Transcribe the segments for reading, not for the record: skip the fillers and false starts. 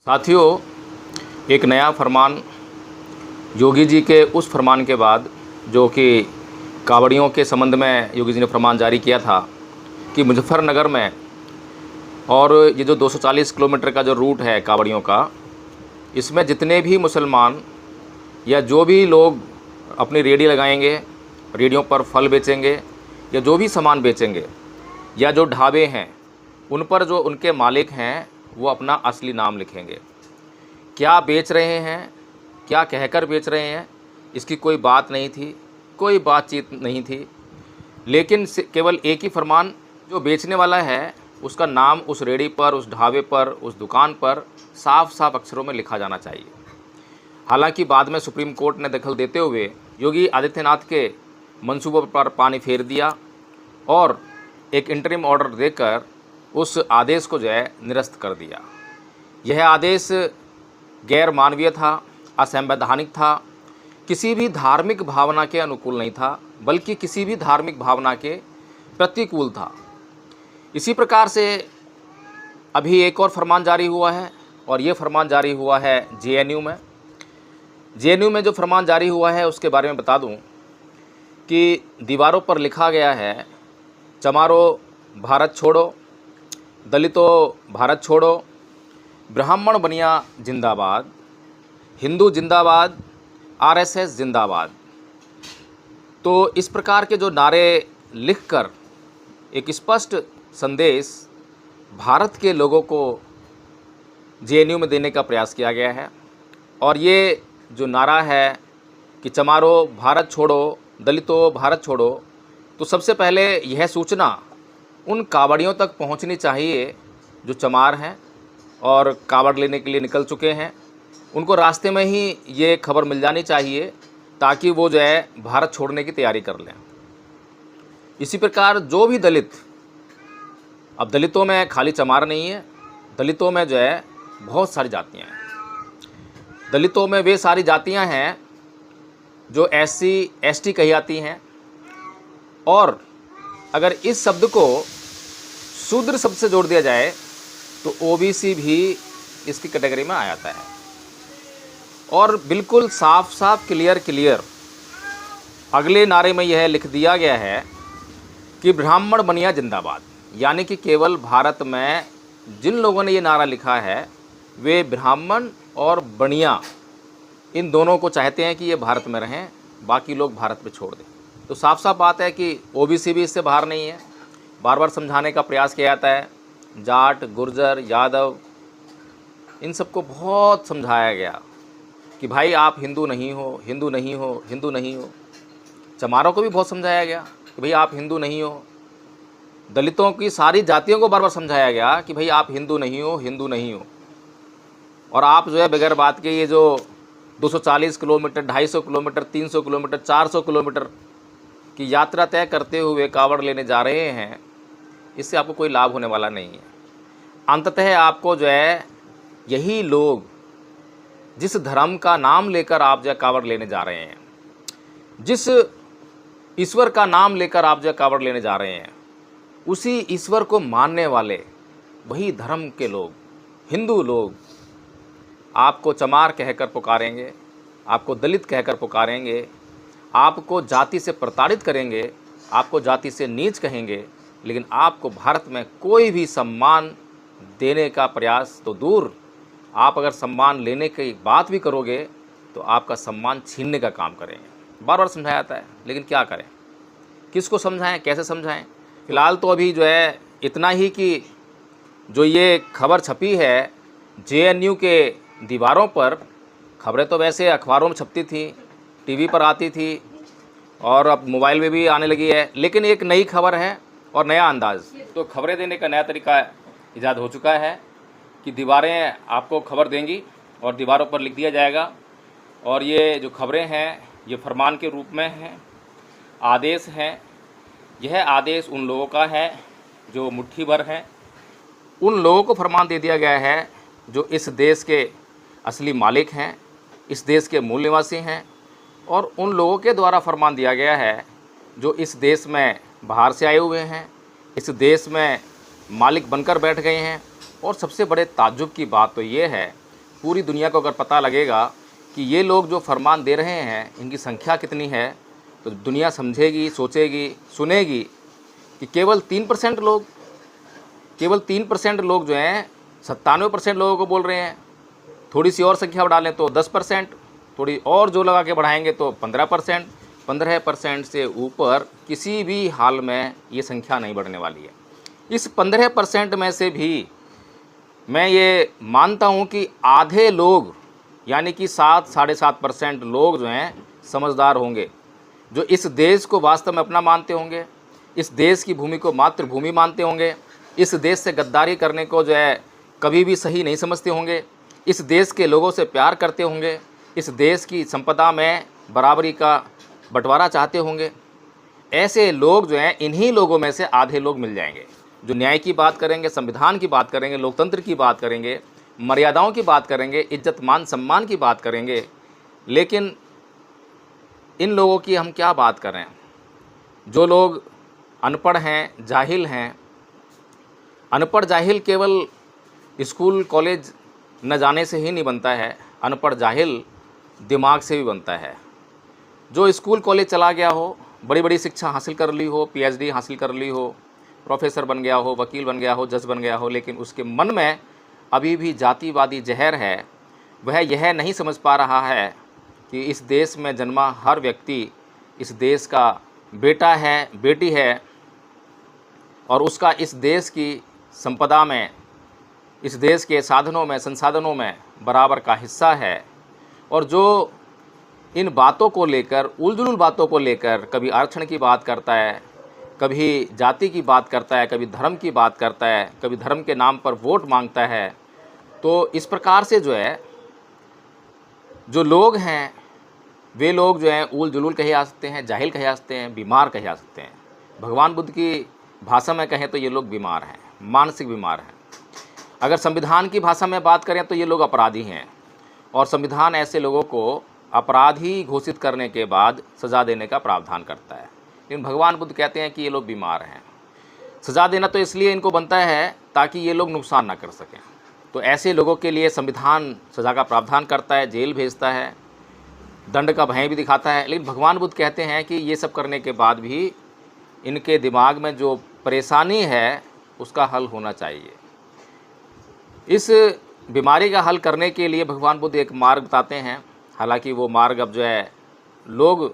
साथियों, एक नया फरमान योगी जी के उस फरमान के बाद जो कि कांवड़ियों के संबंध में योगी जी ने फरमान जारी किया था कि मुजफ्फरनगर में और ये जो 240 किलोमीटर का जो रूट है कांवड़ियों का, इसमें जितने भी मुसलमान या जो भी लोग अपनी रेहड़ी लगाएंगे, रेहड़ियों पर फल बेचेंगे या जो भी सामान बेचेंगे या जो ढाबे हैं, उन पर जो उनके मालिक हैं वो अपना असली नाम लिखेंगे। क्या बेच रहे हैं, क्या कहकर बेच रहे हैं, इसकी कोई बात नहीं थी, कोई बातचीत नहीं थी, लेकिन केवल एक ही फरमान, जो बेचने वाला है उसका नाम उस रेहड़ी पर, उस ढाबे पर, उस दुकान पर साफ साफ अक्षरों में लिखा जाना चाहिए। हालांकि बाद में सुप्रीम कोर्ट ने दखल देते हुए योगी आदित्यनाथ के मंसूबों पर पानी फेर दिया और एक इंटरिम ऑर्डर देकर उस आदेश को जो है निरस्त कर दिया। यह आदेश गैर मानवीय था, असंवैधानिक था, किसी भी धार्मिक भावना के अनुकूल नहीं था, बल्कि किसी भी धार्मिक भावना के प्रतिकूल था। इसी प्रकार से अभी एक और फरमान जारी हुआ है और ये फरमान जारी हुआ है जेएनयू में। जेएनयू में जो फरमान जारी हुआ है उसके बारे में बता दूं कि दीवारों पर लिखा गया है, चमारो भारत छोड़ो, दलितों भारत छोड़ो, ब्राह्मण बनिया जिंदाबाद, हिंदू जिंदाबाद, आरएसएस जिंदाबाद। तो इस प्रकार के जो नारे लिखकर एक स्पष्ट संदेश भारत के लोगों को जेएनयू में देने का प्रयास किया गया है। और ये जो नारा है कि चमारो भारत छोड़ो, दलितों भारत छोड़ो, तो सबसे पहले यह सूचना उन कांवड़ियों तक पहुंचनी चाहिए जो चमार हैं और कांवड़ लेने के लिए निकल चुके हैं। उनको रास्ते में ही ये खबर मिल जानी चाहिए ताकि वो जो है भारत छोड़ने की तैयारी कर लें। इसी प्रकार जो भी दलित, अब दलितों में खाली चमार नहीं है, दलितों में जो है बहुत सारी जातियां हैं। दलितों में वे सारी जातियां हैं जो SC ST कही जाती हैं, और अगर इस शब्द को शूद्र शब्द से जोड़ दिया जाए तो OBC भी इसकी कैटेगरी में आ जाता है। और बिल्कुल साफ साफ क्लियर अगले नारे में यह लिख दिया गया है कि ब्राह्मण बनिया जिंदाबाद, यानी कि केवल भारत में जिन लोगों ने ये नारा लिखा है वे ब्राह्मण और बनिया इन दोनों को चाहते हैं कि ये भारत में रहें, बाकी लोग भारत में छोड़ दें। तो साफ साफ बात है कि OBC भी इससे बाहर नहीं है। बार बार समझाने का प्रयास किया जाता है, जाट, गुर्जर, यादव, इन सबको बहुत समझाया गया कि भाई आप हिंदू नहीं हो, हिंदू नहीं हो, हिंदू नहीं हो। चमारों को भी बहुत समझाया गया कि भाई आप हिंदू नहीं हो। दलितों की सारी जातियों को बार बार समझाया गया कि भाई आप हिंदू नहीं हो, हिंदू नहीं हो। और आप जो है बगैर बात के ये जो 240 किलोमीटर, 250 किलोमीटर, 300 किलोमीटर, 400 किलोमीटर की यात्रा तय करते हुए कांवड़ लेने जा रहे हैं, इससे आपको कोई लाभ होने वाला नहीं है। अंततः आपको जो है यही लोग, जिस धर्म का नाम लेकर आप जो कांवड़ लेने जा रहे हैं, जिस ईश्वर का नाम लेकर आप जो कांवड़ लेने जा रहे हैं, उसी ईश्वर को मानने वाले वही धर्म के लोग, हिंदू लोग आपको चमार कहकर पुकारेंगे, आपको दलित कहकर पुकारेंगे, आपको जाति से प्रताड़ित करेंगे, आपको जाति से नीच कहेंगे, लेकिन आपको भारत में कोई भी सम्मान देने का प्रयास तो दूर, आप अगर सम्मान लेने की बात भी करोगे तो आपका सम्मान छीनने का काम करेंगे। बार बार समझाया जाता है, लेकिन क्या करें, किसको समझाएं, कैसे समझाएं। फ़िलहाल तो अभी जो है इतना ही कि जो ये खबर छपी है JNU के दीवारों पर, खबरें तो वैसे अखबारों में छपती थी, टीवी पर आती थी और अब मोबाइल में भी आने लगी है, लेकिन एक नई खबर है और नया अंदाज़। तो खबरें देने का नया तरीका ईजाद हो चुका है कि दीवारें आपको खबर देंगी और दीवारों पर लिख दिया जाएगा। और ये जो खबरें हैं ये फरमान के रूप में हैं, आदेश हैं। यह आदेश उन लोगों का है जो मुट्ठी भर हैं, उन लोगों को फरमान दे दिया गया है जो इस देश के असली मालिक हैं, इस देश के मूल निवासी हैं, और उन लोगों के द्वारा फरमान दिया गया है जो इस देश में बाहर से आए हुए हैं, इस देश में मालिक बनकर बैठ गए हैं। और सबसे बड़े ताज्जुब की बात तो ये है पूरी दुनिया को अगर पता लगेगा कि ये लोग जो फरमान दे रहे हैं इनकी संख्या कितनी है, तो दुनिया समझेगी, सोचेगी, सुनेगी कि केवल 3% लोग जो हैं 97% लोगों को बोल रहे हैं। थोड़ी सी और संख्या बढ़ा लें तो 10%, थोड़ी और जो लगा के बढ़ाएंगे तो 15%। 15% से ऊपर किसी भी हाल में ये संख्या नहीं बढ़ने वाली है। इस 15% में से भी मैं ये मानता हूँ कि आधे लोग यानी कि 7-7.5% लोग जो हैं समझदार होंगे, जो इस देश को वास्तव में अपना मानते होंगे, इस देश की भूमि को मातृभूमि मानते होंगे, इस देश से गद्दारी करने को जो है कभी भी सही नहीं समझते होंगे, इस देश के लोगों से प्यार करते होंगे, इस देश की संपदा में बराबरी का बंटवारा चाहते होंगे। ऐसे लोग जो हैं, इन्हीं लोगों में से आधे लोग मिल जाएंगे जो न्याय की बात करेंगे, संविधान की बात करेंगे, लोकतंत्र की बात करेंगे, मर्यादाओं की बात करेंगे, इज्जत मान सम्मान की बात करेंगे। लेकिन इन लोगों की हम क्या बात कर रहे हैं? जो लोग अनपढ़ हैं, जाहिल हैं। अनपढ़ जाहिल केवल स्कूल कॉलेज न जाने से ही नहीं बनता है, अनपढ़ जाहिल दिमाग से भी बनता है। जो स्कूल कॉलेज चला गया हो, बड़ी बड़ी शिक्षा हासिल कर ली हो, PhD हासिल कर ली हो, प्रोफेसर बन गया हो, वकील बन गया हो, जज बन गया हो, लेकिन उसके मन में अभी भी जातिवादी जहर है। वह यह नहीं समझ पा रहा है कि इस देश में जन्मा हर व्यक्ति इस देश का बेटा है, बेटी है, और उसका इस देश की संपदा में, इस देश के साधनों में, संसाधनों में बराबर का हिस्सा है। और जो इन बातों को लेकर, उलझुल बातों को लेकर कभी आरक्षण की बात करता है, कभी जाति की बात करता है, कभी धर्म की बात करता है, कभी धर्म के नाम पर वोट मांगता है, तो इस प्रकार से जो है जो लोग हैं वे लोग जो हैं उल-जुलूल कहे जा सकते हैं, जाहिल कहे जा सकते हैं, बीमार कहे जा सकते हैं। भगवान बुद्ध की भाषा में कहें तो ये लोग बीमार हैं, मानसिक बीमार हैं। अगर संविधान की भाषा में बात करें तो ये लोग अपराधी हैं, और संविधान ऐसे लोगों को अपराधी घोषित करने के बाद सज़ा देने का प्रावधान करता है। लेकिन भगवान बुद्ध कहते हैं कि ये लोग बीमार हैं। सज़ा देना तो इसलिए इनको बनता है ताकि ये लोग नुकसान ना कर सकें। तो ऐसे लोगों के लिए संविधान सज़ा का प्रावधान करता है, जेल भेजता है, दंड का भय भी दिखाता है। लेकिन भगवान बुद्ध कहते हैं कि ये सब करने के बाद भी इनके दिमाग में जो परेशानी है उसका हल होना चाहिए। इस बीमारी का हल करने के लिए भगवान बुद्ध एक मार्ग बताते हैं। हालांकि वो मार्ग अब जो है लोग,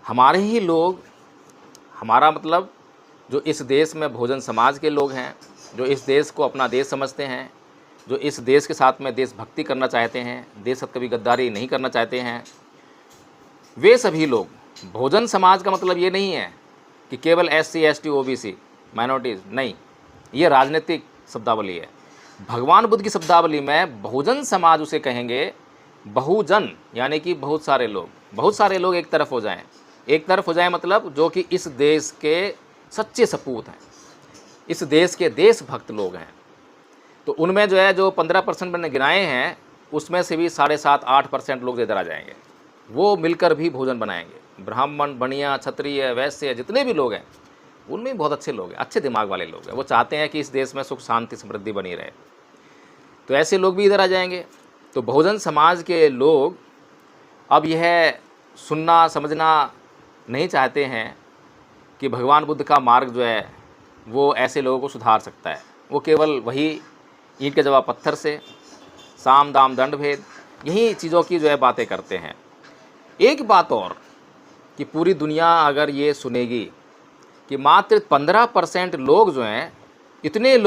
हमारे ही लोग, हमारा मतलब जो इस देश में भोजन समाज के लोग हैं, जो इस देश को अपना देश समझते हैं, जो इस देश के साथ में देशभक्ति करना चाहते हैं, देश साथ कभी गद्दारी नहीं करना चाहते हैं, वे सभी लोग। भोजन समाज का मतलब ये नहीं है कि केवल SC ST OBC माइनॉरिटीज़, नहीं, ये राजनीतिक शब्दावली है। भगवान बुद्ध की शब्दावली में बहुजन समाज उसे कहेंगे। बहुजन यानी कि बहुत सारे लोग, बहुत सारे लोग एक तरफ हो जाएं। एक तरफ हो जाए मतलब जो कि इस देश के सच्चे सपूत हैं, इस देश के देशभक्त लोग हैं। तो उनमें जो है जो 15% मैंने गिनाए हैं, उसमें से भी 7.5-8% लोग इधर आ जाएंगे। वो मिलकर भी भोजन बनाएंगे। ब्राह्मण, बनिया, क्षत्रिय, वैश्य, जितने भी लोग हैं उनमें भी बहुत अच्छे लोग हैं, अच्छे दिमाग वाले लोग हैं। वो चाहते हैं कि इस देश में सुख शांति समृद्धि बनी रहे। तो ऐसे लोग भी इधर आ जाएंगे। तो बहुजन समाज के लोग अब यह सुनना समझना नहीं चाहते हैं कि भगवान बुद्ध का मार्ग जो है वो ऐसे लोगों को सुधार सकता है। वो केवल वही ईंट के जवाब पत्थर से, साम दाम दंड भेद, यही चीज़ों की जो है बातें करते हैं। एक बात और कि पूरी दुनिया अगर ये सुनेगी कि मात्र 15% लोग जो हैं इतने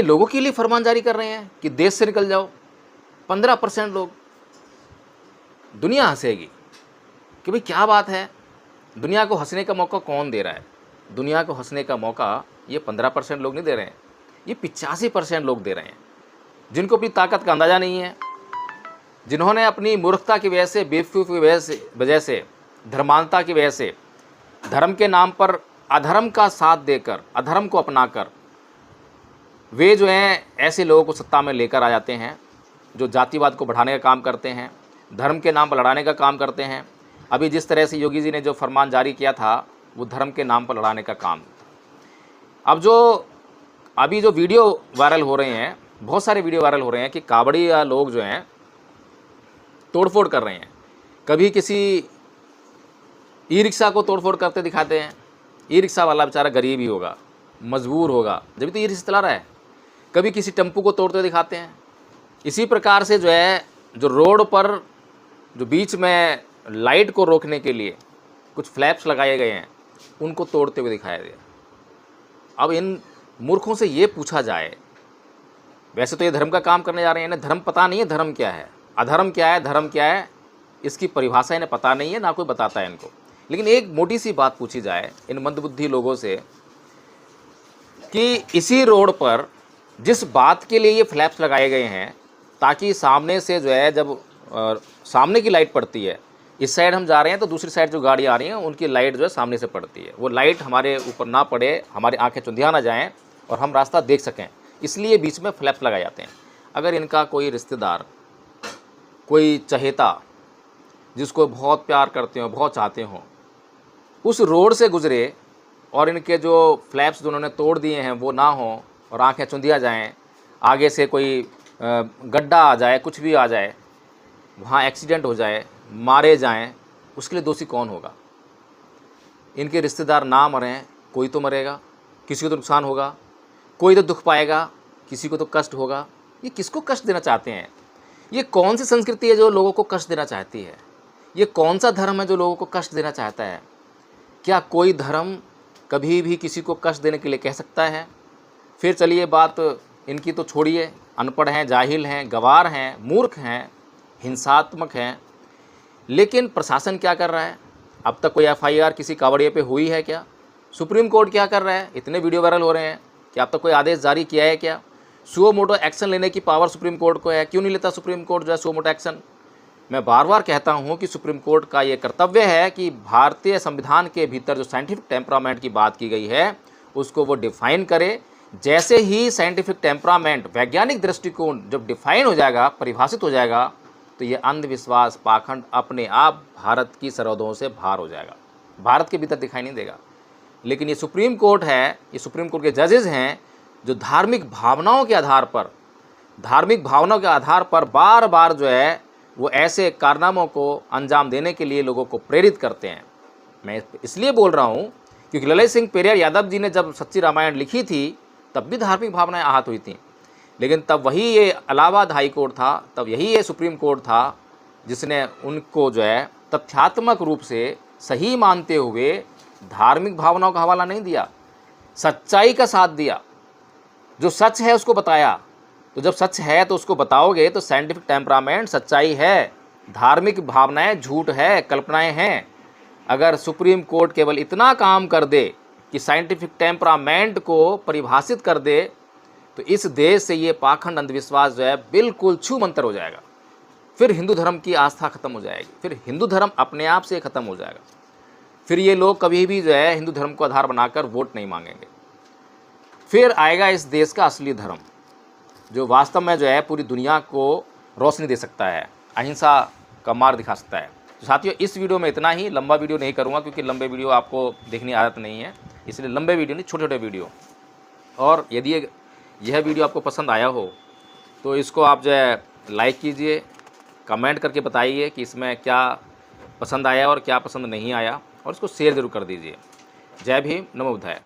लोगों के लिए फरमान जारी कर रहे हैं कि देश से निकल जाओ, 15% लोग, दुनिया हंसेगी कि भाई क्या बात है। दुनिया को हंसने का मौका कौन दे रहा है? दुनिया को हंसने का मौका ये 15% लोग नहीं दे रहे हैं, ये 85% लोग दे रहे हैं, जिनको अपनी ताकत का अंदाज़ा नहीं है, जिन्होंने अपनी मूर्खता की वजह से, बेवकूफ़ी की वजह से, धर्मांधता की वजह से, धर्म के नाम पर अधर्म का साथ देकर, अधर्म को अपनाकर वे जो हैं ऐसे लोगों को सत्ता में लेकर आ जाते हैं, जो जातिवाद को बढ़ाने का काम करते हैं, धर्म के नाम पर लड़ाने का काम करते हैं। अभी जिस तरह से योगी जी ने जो फरमान जारी किया था वो धर्म के नाम पर लड़ाने का काम था। अब जो अभी जो वीडियो वायरल हो रहे हैं बहुत सारे वीडियो वायरल हो रहे हैं कि कावड़िया लोग जो हैं तोड़फोड़ कर रहे हैं। कभी किसी ई रिक्शा को तोड़फोड़ करते दिखाते हैं। ई रिक्शा वाला बेचारा गरीब ही होगा, मजबूर होगा, जब तो ई रिक्शा चला रहा है। कभी किसी टेम्पू को तोड़ते दिखाते हैं। इसी प्रकार से जो है, जो रोड पर जो बीच में लाइट को रोकने के लिए कुछ फ्लैप्स लगाए गए हैं, उनको तोड़ते हुए दिखाया गया। अब इन मूर्खों से ये पूछा जाए, वैसे तो ये धर्म का काम करने जा रहे हैं, इन्हें धर्म पता नहीं है धर्म क्या है, अधर्म क्या है, धर्म क्या है, इसकी परिभाषा इन्हें पता नहीं है, ना कोई बताता है इनको। लेकिन एक मोटी सी बात पूछी जाए इन मंदबुद्धि लोगों से कि इसी रोड पर जिस बात के लिए ये फ्लैप्स लगाए गए हैं, ताकि सामने से जो है, जब सामने की लाइट पड़ती है, इस साइड हम जा रहे हैं तो दूसरी साइड जो गाड़ी आ रही हैं उनकी लाइट जो है सामने से पड़ती है, वो लाइट हमारे ऊपर ना पड़े, हमारी आंखें चुंधिया ना जाएं और हम रास्ता देख सकें, इसलिए बीच में फ्लैप्स लगाए जाते हैं। अगर इनका कोई रिश्तेदार, कोई चहेता जिसको बहुत प्यार करते हो, बहुत चाहते हो, उस रोड से गुजरे और इनके जो फ्लैप्स जो उन्होंने तोड़ दिए हैं वो ना हो और आंखें चुंधिया जाएं, आगे से कोई गड्ढा आ जाए, कुछ भी आ जाए, वहाँ एक्सीडेंट हो जाए, मारे जाएं, उसके लिए दोषी कौन होगा? इनके रिश्तेदार ना मरें, कोई तो मरेगा, किसी को तो नुकसान होगा, कोई तो दुख पाएगा, किसी को तो कष्ट होगा। ये किसको कष्ट देना चाहते हैं? ये कौन सी संस्कृति है जो लोगों को कष्ट देना चाहती है? ये कौन सा धर्म है जो लोगों को कष्ट देना चाहता है? क्या कोई धर्म कभी भी किसी को कष्ट देने के लिए कह सकता है? फिर चलिए बात इनकी तो छोड़िए, अनपढ़ हैं, जाहिल हैं, गंवार हैं, मूर्ख हैं, हिंसात्मक हैं, लेकिन प्रशासन क्या कर रहा है? अब तक कोई एफआईआर किसी कावड़िए पे हुई है क्या? सुप्रीम कोर्ट क्या कर रहा है? इतने वीडियो वायरल हो रहे हैं कि अब तक कोई आदेश जारी किया है क्या? सुओ मोटो एक्शन लेने की पावर सुप्रीम कोर्ट को है, क्यों नहीं लेता सुप्रीम कोर्ट जो है सुओ मोटो एक्शन? मैं बार बार कहता हूं कि सुप्रीम कोर्ट का ये कर्तव्य है कि भारतीय संविधान के भीतर जो साइंटिफिक टेम्परामेंट की बात की गई है उसको वो डिफाइन करे। जैसे ही साइंटिफिक टेम्परामेंट, वैज्ञानिक दृष्टिकोण जब डिफाइन हो जाएगा, परिभाषित हो जाएगा, तो ये अंधविश्वास, पाखंड अपने आप भारत की सरहदों से बाहर हो जाएगा, भारत के भीतर दिखाई नहीं देगा। लेकिन ये सुप्रीम कोर्ट है, ये सुप्रीम कोर्ट के जजेस हैं जो धार्मिक भावनाओं के आधार पर बार बार जो है वो ऐसे कारनामों को अंजाम देने के लिए लोगों को प्रेरित करते हैं। मैं इसलिए बोल रहा हूँ क्योंकि ललित सिंह पेरियार यादव जी ने जब सच्ची रामायण लिखी थी तब भी धार्मिक भावनाएं आहत हुई थी, लेकिन तब वही ये इलाहाबाद हाई कोर्ट था, तब यही ये सुप्रीम कोर्ट था जिसने उनको जो है तथ्यात्मक रूप से सही मानते हुए धार्मिक भावनाओं का हवाला नहीं दिया, सच्चाई का साथ दिया, जो सच है उसको बताया। तो जब सच है तो उसको बताओगे तो साइंटिफिक टेम्परामेंट सच्चाई है, धार्मिक भावनाएं झूठ है, कल्पनाएं हैं। अगर सुप्रीम कोर्ट केवल इतना काम कर दे कि साइंटिफिक टेम्परामेंट को परिभाषित कर दे तो इस देश से ये पाखंड अंधविश्वास जो है बिल्कुल छूमंतर हो जाएगा। फिर हिंदू धर्म की आस्था खत्म हो जाएगी, फिर हिंदू धर्म अपने आप से खत्म हो जाएगा। फिर ये लोग कभी भी जो है हिंदू धर्म को आधार बनाकर वोट नहीं मांगेंगे। फिर आएगा इस देश का असली धर्म जो वास्तव में जो है पूरी दुनिया को रोशनी दे सकता है, अहिंसा का मार्ग दिखा सकता है। तो साथियों, इस वीडियो में इतना ही, लंबा वीडियो नहीं करूँगा क्योंकि लंबे वीडियो आपको देखने आदत नहीं है, इसलिए लंबे वीडियो नहीं, छोटे छोटे वीडियो। और यदि यह वीडियो आपको पसंद आया हो तो इसको आप जो है लाइक कीजिए, कमेंट करके बताइए कि इसमें क्या पसंद आया और क्या पसंद नहीं आया, और इसको शेयर ज़रूर कर दीजिए। जय भीम, नमो बुद्धाय।